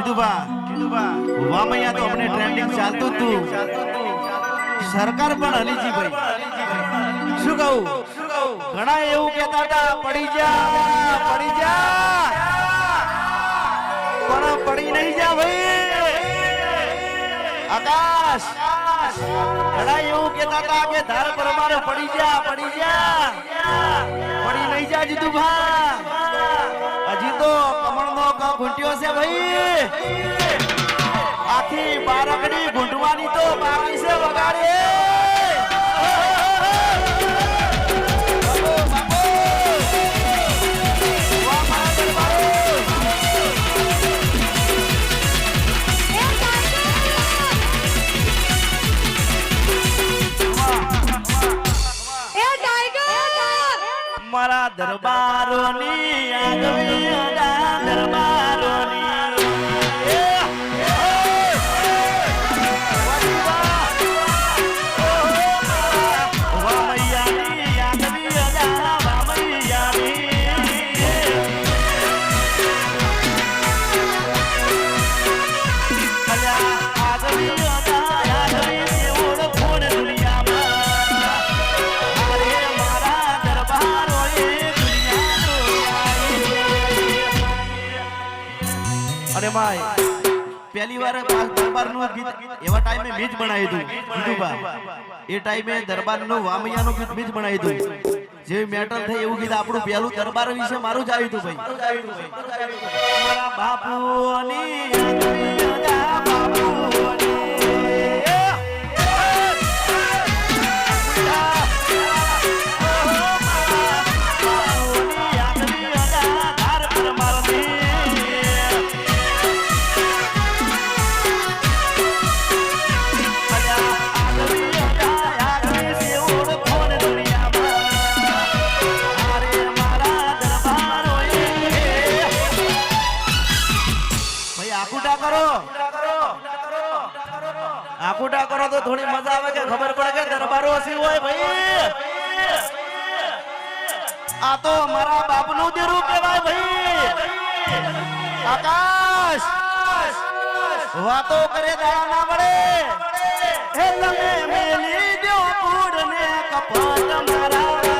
જીતુભા વામૈયા તો અમને ટ્રેન્ડિંગ ચાલતું હતું સરકાર પણ હલીજી ભાઈ શું કહું ઘણા એવું કહેતા હતા પડી જા પણ પડી નહીં જા ભાઈ આકાશ ઘણા એવું કહેતા હતા કે ધાર પર અમારે પડી નહીં જા જીતુભા હજી તો કમળનો ઘૂંટ્યો છે ભાઈ આખી બારકડી ઘૂંટવાની તો બાકી છે વગાડે મારા દરબારોની આગવી દરબારોની અરે ભાઈ પહેલી વાર દરબારનું ગીત એવા ટાઈમે મેં જ બનાવ્યું હતું જીતુભા એ ટાઈમે દરબારનું વામૈયાનું ગીત મેં જ બનાવ્યું હતું જેવી મેટલ થઈ એવું ગીત આપણું પહેલું દરબાર વિશે મારું જ આવ્યું હતું ભાઈ મારા બાપુની આકુટા કરો તો થોડી મજા આવે કે ખબર પડે કે દરબારો હસી હોય ભાઈ આ તો મારા બાપનું દેરું કહેવાય ભાઈ આકાશ વાતો કરે દયા ના પડે હે તમે મેલી દો કૂડ ને કપટ મારા